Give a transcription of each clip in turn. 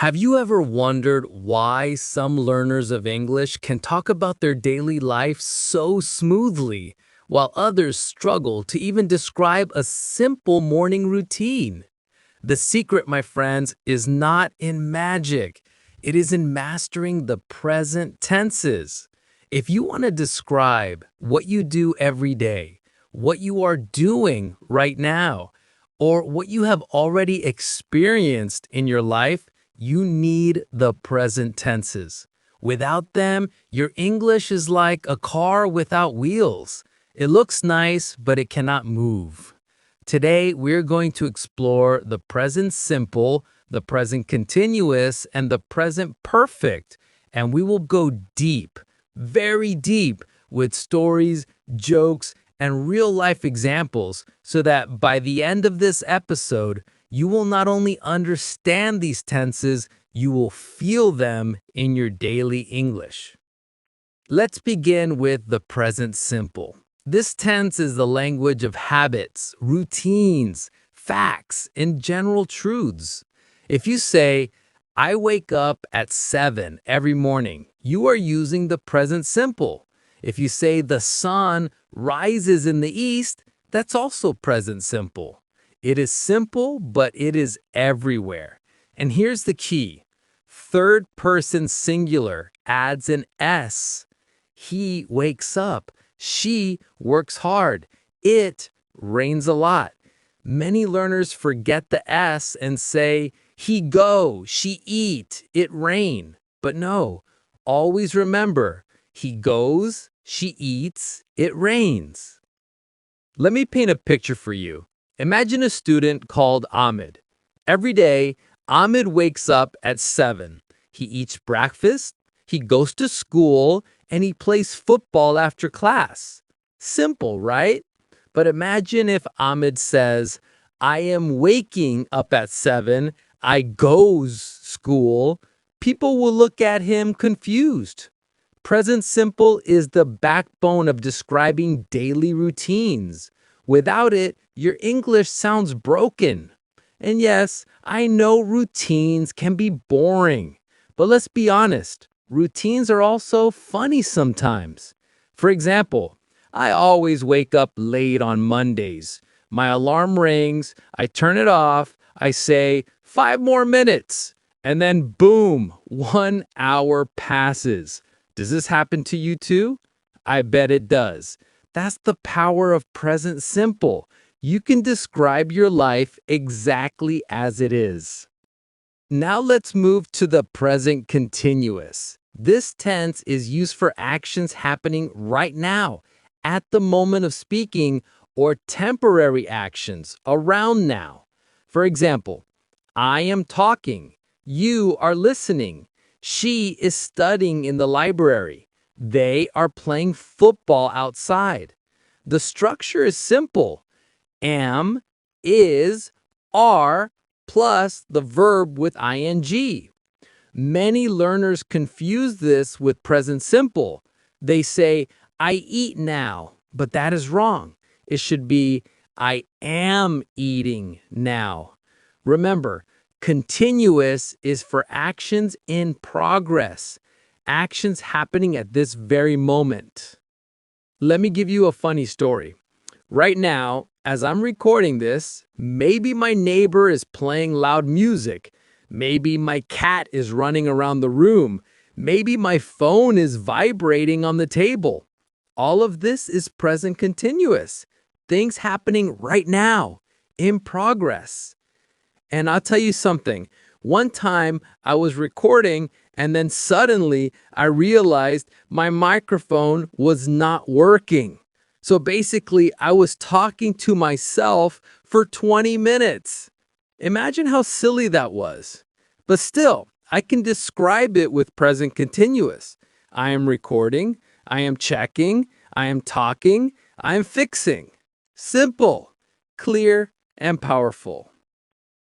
Have you ever wondered why some learners of English can talk about their daily life so smoothly, while others struggle to even describe a simple morning routine? The secret, my friends, is not in magic. It is in mastering the present tenses. If you want to describe what you do every day, what you are doing right now, or what you have already experienced in your life, you need the present tenses. Without them, your English is like a car without wheels. It looks nice, but it cannot move. Today, we're going to explore the present simple, the present continuous, and the present perfect. And we will go deep, very deep, with stories, jokes, and real life examples so that by the end of this episode, you will not only understand these tenses, you will feel them in your daily English. Let's begin with the present simple. This tense is the language of habits, routines, facts, and general truths. If you say, I wake up at 7 every morning, you are using the present simple. If you say the sun rises in the east, that's also present simple. It is simple, but it is everywhere. And here's the key. Third person singular adds an S. He wakes up. She works hard. It rains a lot. Many learners forget the S and say, he go, she eat, it rain. But no, always remember, he goes, she eats, it rains. Let me paint a picture for you. Imagine a student called Ahmed. Every day, Ahmed wakes up at 7. He eats breakfast, he goes to school, and he plays football after class. Simple, right? But imagine if Ahmed says, I am waking up at 7, I goes school. People will look at him confused. Present simple is the backbone of describing daily routines. Without it, your English sounds broken. And yes, I know routines can be boring, but let's be honest, routines are also funny sometimes. For example, I always wake up late on Mondays. My alarm rings, I turn it off, I say 5 more minutes, and then boom, 1 hour passes. Does this happen to you too? I bet it does. That's the power of present simple. You can describe your life exactly as it is. Now let's move to the present continuous. This tense is used for actions happening right now, at the moment of speaking, or temporary actions around now. For example, I am talking. You are listening. She is studying in the library. They are playing football outside. The structure is simple. Am, is, are, plus the verb with ing. Many learners confuse this with present simple. They say, I eat now, but that is wrong. It should be, I am eating now. Remember, continuous is for actions in progress, actions happening at this very moment. Let me give you a funny story. Right now, as I'm recording this, maybe my neighbor is playing loud music. Maybe my cat is running around the room. Maybe my phone is vibrating on the table. All of this is present continuous. Things happening right now, in progress. And I'll tell you something. One time I was recording and then suddenly I realized my microphone was not working. So basically, I was talking to myself for 20 minutes. Imagine how silly that was. But still, I can describe it with present continuous. I am recording, I am checking, I am talking, I am fixing. Simple, clear, and powerful.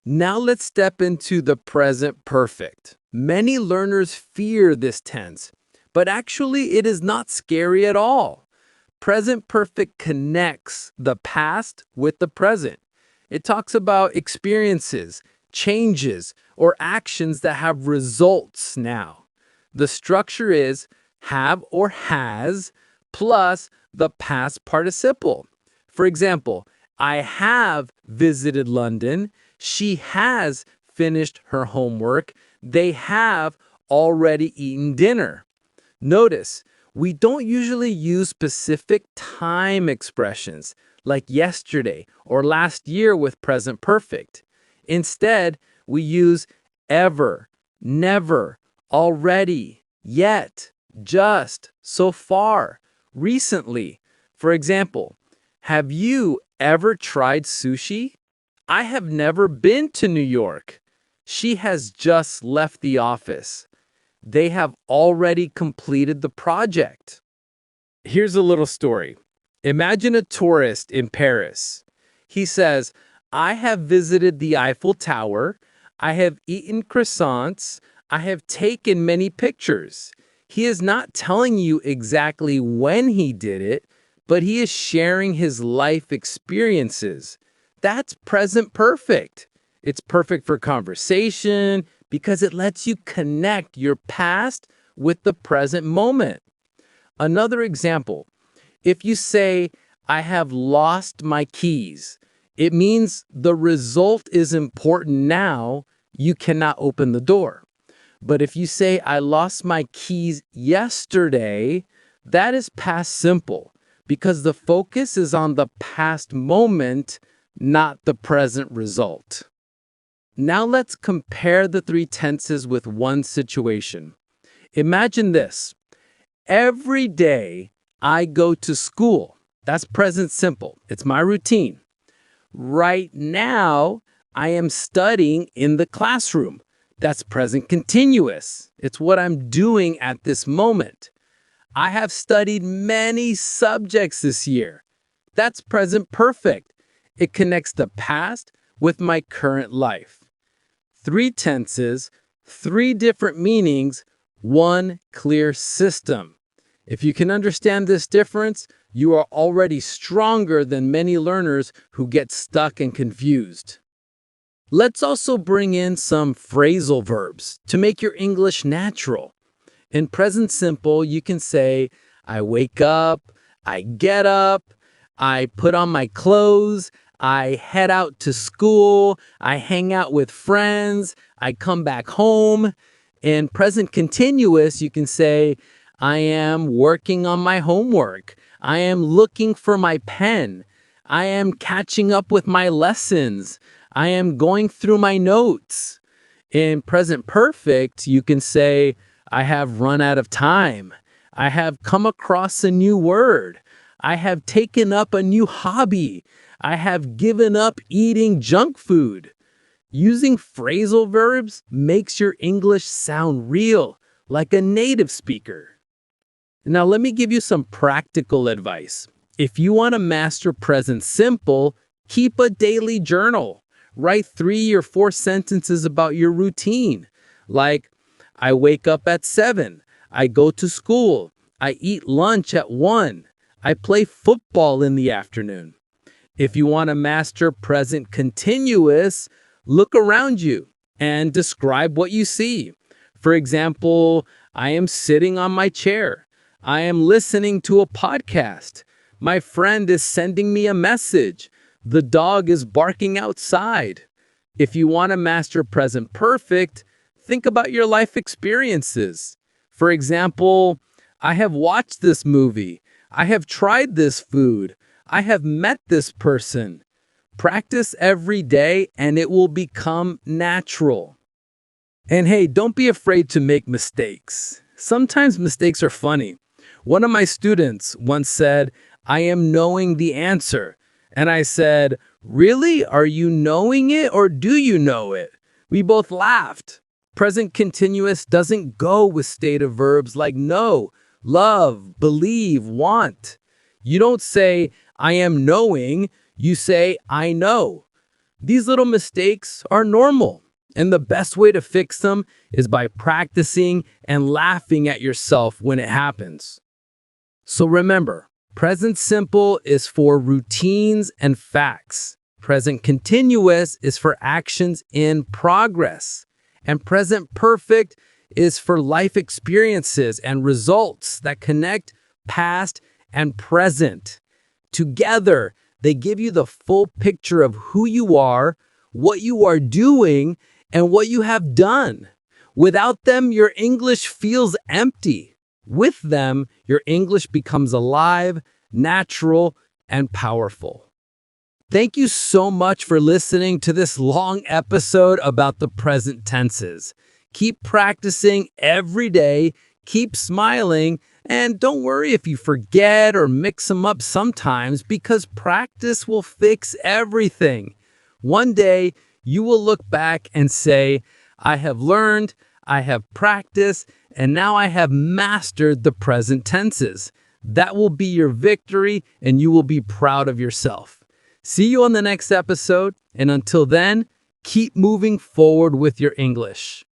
Now let's step into the present perfect. Many learners fear this tense, but actually it is not scary at all. Present perfect connects the past with the present. It talks about experiences, changes, or actions that have results now. The structure is have or has plus the past participle. For example, I have visited London. She has finished her homework. They have already eaten dinner. Notice, we don't usually use specific time expressions like yesterday or last year with present perfect. Instead, we use ever, never, already, yet, just, so far, recently. For example, have you ever tried sushi? I have never been to New York. She has just left the office. They have already completed the project. Here's a little story. Imagine a tourist in Paris. He says, I have visited the Eiffel Tower. I have eaten croissants. I have taken many pictures. He is not telling you exactly when he did it, but he is sharing his life experiences. That's present perfect. It's perfect for conversation because it lets you connect your past with the present moment. Another example, if you say, I have lost my keys, it means the result is important now, you cannot open the door. But if you say, I lost my keys yesterday, that is past simple because the focus is on the past moment, not the present result. Now let's compare the three tenses with one situation. Imagine this. Every day I go to school. That's present simple. It's my routine. Right now, I am studying in the classroom. That's present continuous. It's what I'm doing at this moment. I have studied many subjects this year. That's present perfect. It connects the past with my current life. Three tenses, three different meanings, one clear system. If you can understand this difference, you are already stronger than many learners who get stuck and confused. Let's also bring in some phrasal verbs to make your English natural. In present simple, you can say, I wake up, I get up, I put on my clothes, I head out to school, I hang out with friends, I come back home. In present continuous, you can say, I am working on my homework. I am looking for my pen. I am catching up with my lessons. I am going through my notes. In present perfect, you can say, I have run out of time. I have come across a new word. I have taken up a new hobby. I have given up eating junk food. Using phrasal verbs makes your English sound real, like a native speaker. Now, let me give you some practical advice. If you want to master present simple, keep a daily journal. Write 3 or 4 sentences about your routine, like, I wake up at 7, I go to school, I eat lunch at 1, I play football in the afternoon. If you want to master present continuous, look around you and describe what you see. For example, I am sitting on my chair. I am listening to a podcast. My friend is sending me a message. The dog is barking outside. If you want to master present perfect, think about your life experiences. For example, I have watched this movie. I have tried this food. I have met this person. Practice every day and it will become natural. And hey, don't be afraid to make mistakes. Sometimes mistakes are funny. One of my students once said, I am knowing the answer. And I said, really? Are you knowing it or do you know it? We both laughed. Present continuous doesn't go with stative verbs like know, love, believe, want. You don't say, I am knowing, you say, I know. These little mistakes are normal, and the best way to fix them is by practicing and laughing at yourself when it happens. So remember, present simple is for routines and facts. Present continuous is for actions in progress. And present perfect is for life experiences and results that connect past and present. Together, they give you the full picture of who you are, what you are doing, and what you have done. Without them, your English feels empty. With them, your English becomes alive, natural, and powerful. Thank you so much for listening to this long episode about the present tenses. Keep practicing every day, keep smiling, and don't worry if you forget or mix them up sometimes because practice will fix everything. One day, you will look back and say, I have learned, I have practiced, and now I have mastered the present tenses. That will be your victory, and you will be proud of yourself. See you on the next episode, and until then, keep moving forward with your English.